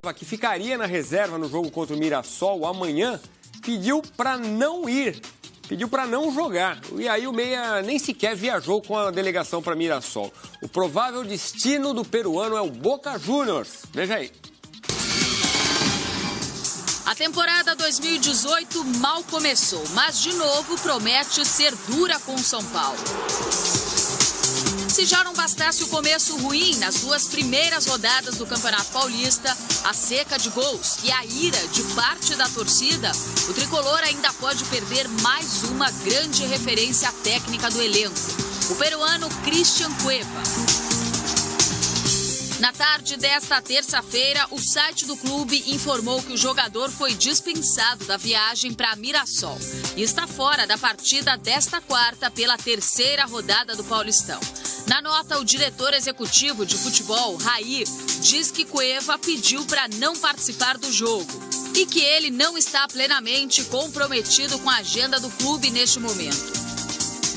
Cueva, que ficaria na reserva no jogo contra o Mirassol amanhã, pediu para não ir, pediu para não jogar. E aí o Meia nem sequer viajou com a delegação para Mirassol. O provável destino do peruano é o Boca Juniors. Veja aí. A temporada 2018 mal começou, mas de novo promete ser dura com o São Paulo. Se já não bastasse o começo ruim nas duas primeiras rodadas do Campeonato Paulista, a seca de gols e a ira de parte da torcida, o tricolor ainda pode perder mais uma grande referência técnica do elenco, o peruano Cristian Cueva. Na tarde desta terça-feira, o site do clube informou que o jogador foi dispensado da viagem para Mirassol e está fora da partida desta quarta pela terceira rodada do Paulistão. Na nota, o diretor executivo de futebol, Raí, diz que Cueva pediu para não participar do jogo e que ele não está plenamente comprometido com a agenda do clube neste momento.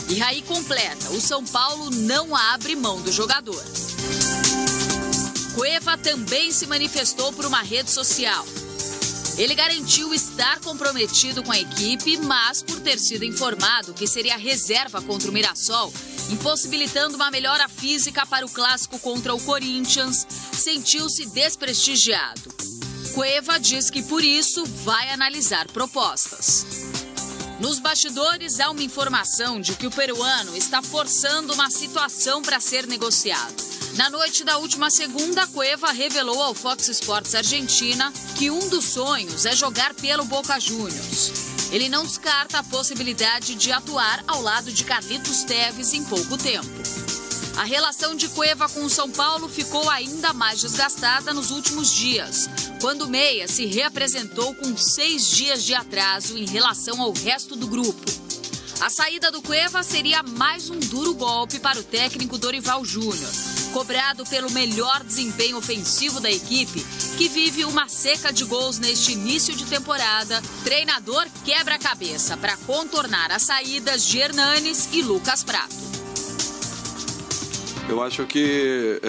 E Raí completa, o São Paulo não abre mão do jogador. Cueva também se manifestou por uma rede social. Ele garantiu estar comprometido com a equipe, mas por ter sido informado que seria reserva contra o Mirassol, impossibilitando uma melhora física para o clássico contra o Corinthians, sentiu-se desprestigiado. Cueva diz que por isso vai analisar propostas. Nos bastidores há uma informação de que o peruano está forçando uma situação para ser negociado. Na noite da última segunda, Cueva revelou ao Fox Sports Argentina que um dos sonhos é jogar pelo Boca Juniors. Ele não descarta a possibilidade de atuar ao lado de Carlitos Tevez em pouco tempo. A relação de Cueva com o São Paulo ficou ainda mais desgastada nos últimos dias, quando o Meia se reapresentou com 6 dias de atraso em relação ao resto do grupo. A saída do Cueva seria mais um duro golpe para o técnico Dorival Júnior, cobrado pelo melhor desempenho ofensivo da equipe, que vive uma seca de gols neste início de temporada. Treinador quebra a cabeça para contornar as saídas de Hernanes e Lucas Prato. Eu acho que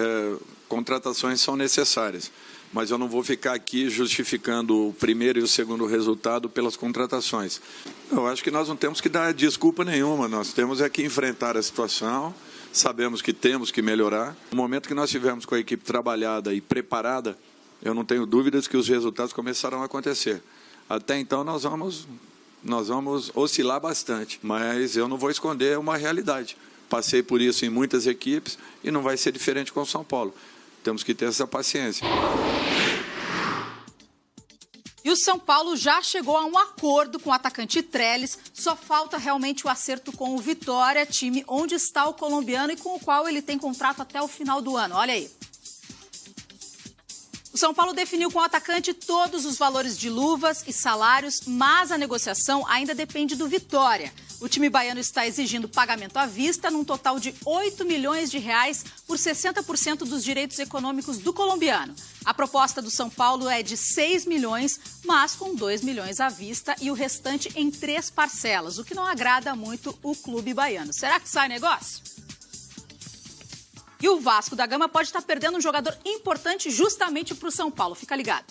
contratações são necessárias, mas eu não vou ficar aqui justificando o primeiro e o segundo resultado pelas contratações. Eu acho que nós não temos que dar desculpa nenhuma, nós temos é que enfrentar a situação, sabemos que temos que melhorar. No momento que nós estivermos com a equipe trabalhada e preparada, eu não tenho dúvidas que os resultados começarão a acontecer. Até então nós vamos oscilar bastante, mas eu não vou esconder uma realidade. Passei por isso em muitas equipes e não vai ser diferente com o São Paulo. Temos que ter essa paciência. E o São Paulo já chegou a um acordo com o atacante Trellis. Só falta realmente o acerto com o Vitória, time onde está o colombiano e com o qual ele tem contrato até o final do ano. Olha aí. O São Paulo definiu com o atacante todos os valores de luvas e salários, mas a negociação ainda depende do Vitória. O time baiano está exigindo pagamento à vista num total de 8 milhões de reais por 60% dos direitos econômicos do colombiano. A proposta do São Paulo é de 6 milhões, mas com 2 milhões à vista e o restante em 3 parcelas, o que não agrada muito o clube baiano. Será que sai negócio? E o Vasco da Gama pode estar perdendo um jogador importante justamente para o São Paulo. Fica ligado.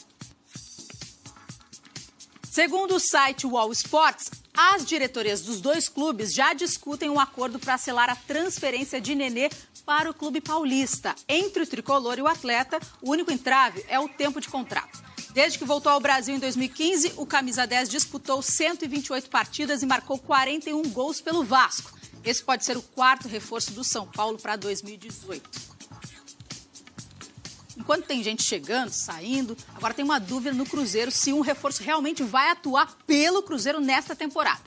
Segundo o site Wall Sports, as diretorias dos dois clubes já discutem um acordo para selar a transferência de Nenê para o clube paulista. Entre o tricolor e o atleta, o único entrave é o tempo de contrato. Desde que voltou ao Brasil em 2015, o camisa 10 disputou 128 partidas e marcou 41 gols pelo Vasco. Esse pode ser o 4º reforço do São Paulo para 2018. Enquanto tem gente chegando, saindo, agora tem uma dúvida no Cruzeiro se um reforço realmente vai atuar pelo Cruzeiro nesta temporada.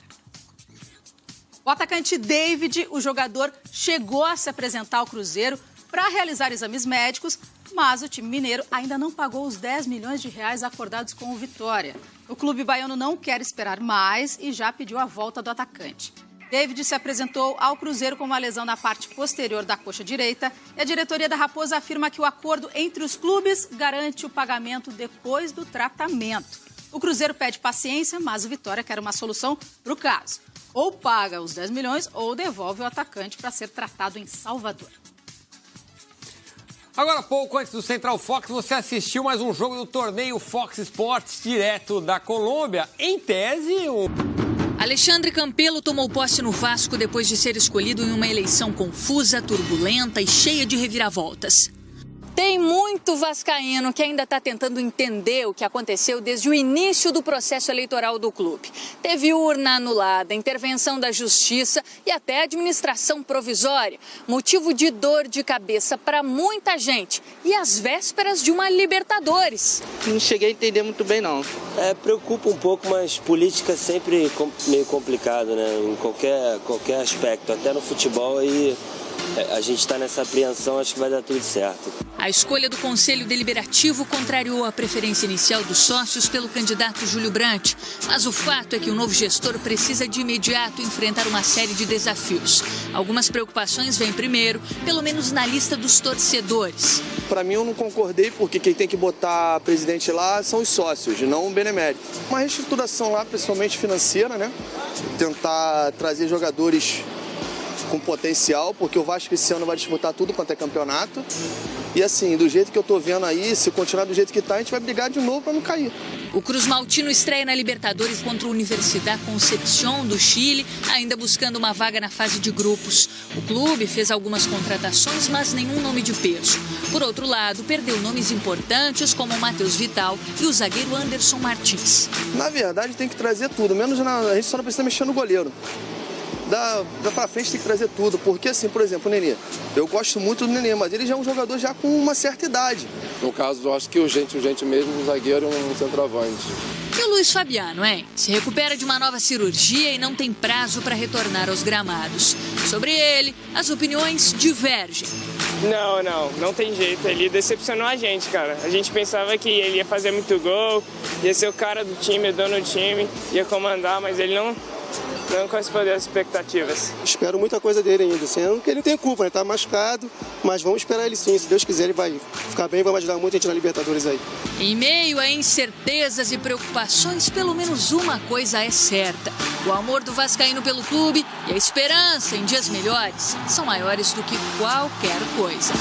O atacante David, o jogador, chegou a se apresentar ao Cruzeiro para realizar exames médicos, mas o time mineiro ainda não pagou os 10 milhões de reais acordados com o Vitória. O clube baiano não quer esperar mais e já pediu a volta do atacante. David se apresentou ao Cruzeiro com uma lesão na parte posterior da coxa direita e a diretoria da Raposa afirma que o acordo entre os clubes garante o pagamento depois do tratamento. O Cruzeiro pede paciência, mas o Vitória quer uma solução para o caso. Ou paga os 10 milhões ou devolve o atacante para ser tratado em Salvador. Agora há pouco, antes do Central Fox, você assistiu mais um jogo do torneio Fox Sports, direto da Colômbia. Em tese, Alexandre Campelo tomou posse no Vasco depois de ser escolhido em uma eleição confusa, turbulenta e cheia de reviravoltas. Tem muito vascaíno que ainda está tentando entender o que aconteceu desde o início do processo eleitoral do clube. Teve urna anulada, intervenção da justiça e até administração provisória. Motivo de dor de cabeça para muita gente e às vésperas de uma Libertadores. Não cheguei a entender muito bem, não. Preocupa um pouco, mas política é sempre meio complicado, né? Em qualquer aspecto, até no futebol aí. A gente está nessa apreensão, acho que vai dar tudo certo. A escolha do Conselho Deliberativo contrariou a preferência inicial dos sócios pelo candidato Júlio Brandt. Mas o fato é que o novo gestor precisa de imediato enfrentar uma série de desafios. Algumas preocupações vêm primeiro, pelo menos na lista dos torcedores. Para mim, eu não concordei, porque quem tem que botar presidente lá são os sócios, não o benemérito. Uma reestruturação lá, principalmente financeira, né? Tentar trazer jogadores com potencial, porque o Vasco esse ano vai disputar tudo quanto é campeonato. E assim, do jeito que eu tô vendo aí, se continuar do jeito que tá, a gente vai brigar de novo para não cair. O Cruz Maltino estreia na Libertadores contra o Universidad Concepción do Chile, ainda buscando uma vaga na fase de grupos. O clube fez algumas contratações, mas nenhum nome de peso. Por outro lado, perdeu nomes importantes como o Matheus Vital e o zagueiro Anderson Martins. Na verdade, tem que trazer tudo, menos a gente só não precisa mexer no goleiro. Da pra frente tem que trazer tudo, porque assim, por exemplo, o Nenê, eu gosto muito do Nenê, mas ele já é um jogador já com uma certa idade. No caso, eu acho que o gente mesmo, um zagueiro e um centroavante. E o Luiz Fabiano, hein? Se recupera de uma nova cirurgia e não tem prazo para retornar aos gramados. Sobre ele, as opiniões divergem. Não tem jeito. Ele decepcionou a gente, cara. A gente pensava que ele ia fazer muito gol, ia ser o cara do time, dono do time, ia comandar, mas ele não correspondeu às expectativas. Espero muita coisa dele ainda, sendo que ele não tem culpa, né? Tá machucado, mas vamos esperar ele sim. Se Deus quiser, ele vai ficar bem e vai ajudar muito a gente na Libertadores aí. Em meio a incertezas e preocupações, pelo menos uma coisa é certa. O amor do vascaíno pelo clube e a esperança em dias melhores são maiores do que qualquer coisa.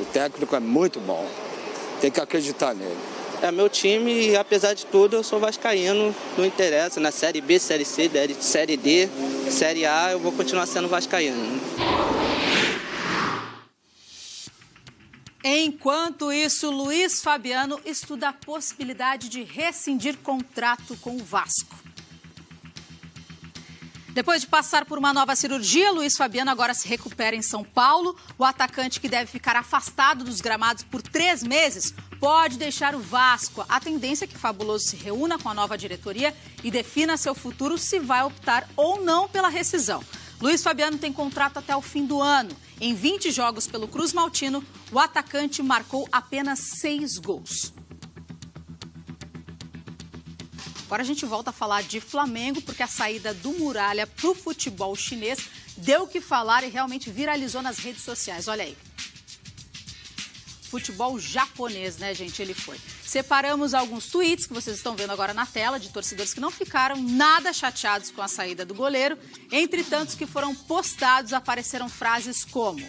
O técnico é muito bom. Tem que acreditar nele. É meu time e, apesar de tudo, eu sou vascaíno, não interessa. Na Série B, Série C, Série D, Série A, eu vou continuar sendo vascaíno. Enquanto isso, Luiz Fabiano estuda a possibilidade de rescindir contrato com o Vasco. Depois de passar por uma nova cirurgia, Luiz Fabiano agora se recupera em São Paulo. O atacante, que deve ficar afastado dos gramados por 3 meses, pode deixar o Vasco. A tendência é que Fabuloso se reúna com a nova diretoria e defina seu futuro, se vai optar ou não pela rescisão. Luiz Fabiano tem contrato até o fim do ano. Em 20 jogos pelo Cruz Maltino, o atacante marcou apenas 6 gols. Agora a gente volta a falar de Flamengo, porque a saída do Muralha para o futebol chinês deu o que falar e realmente viralizou nas redes sociais. Olha aí. Futebol japonês, né, gente? Ele foi. Separamos alguns tweets que vocês estão vendo agora na tela, de torcedores que não ficaram nada chateados com a saída do goleiro. Entre tantos que foram postados, apareceram frases como,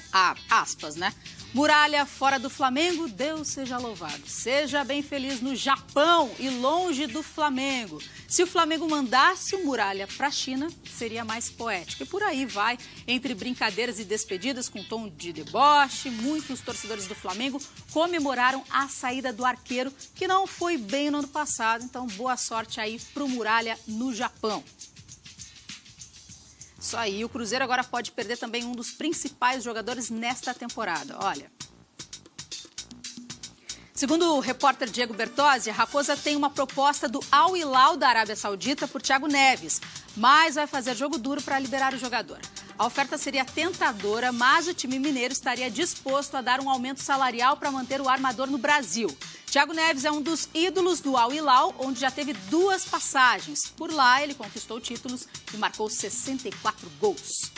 aspas, né? Muralha fora do Flamengo, Deus seja louvado. Seja bem feliz no Japão e longe do Flamengo. Se o Flamengo mandasse o Muralha para a China, seria mais poético. E por aí vai, entre brincadeiras e despedidas com tom de deboche, muitos torcedores do Flamengo comemoraram a saída do arqueiro, que não foi bem no ano passado. Então, boa sorte aí para o Muralha no Japão. Isso aí, o Cruzeiro agora pode perder também um dos principais jogadores nesta temporada. Olha. Segundo o repórter Diego Bertozzi, a Raposa tem uma proposta do Al Hilal da Arábia Saudita por Thiago Neves, mas vai fazer jogo duro para liberar o jogador. A oferta seria tentadora, mas o time mineiro estaria disposto a dar um aumento salarial para manter o armador no Brasil. Thiago Neves é um dos ídolos do Al Hilal, onde já teve 2 passagens. Por lá, ele conquistou títulos e marcou 64 gols.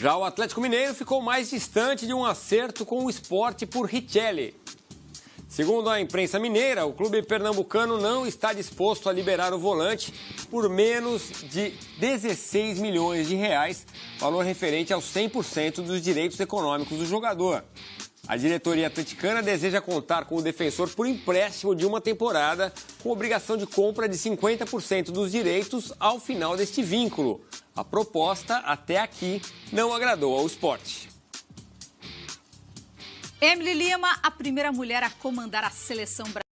Já o Atlético Mineiro ficou mais distante de um acerto com o Sport por Richelli. Segundo a imprensa mineira, o clube pernambucano não está disposto a liberar o volante por menos de 16 milhões de reais, valor referente aos 100% dos direitos econômicos do jogador. A diretoria atleticana deseja contar com o defensor por empréstimo de uma temporada, com obrigação de compra de 50% dos direitos ao final deste vínculo. A proposta, até aqui, não agradou ao esporte. Emily Lima, a primeira mulher a comandar a seleção brasileira.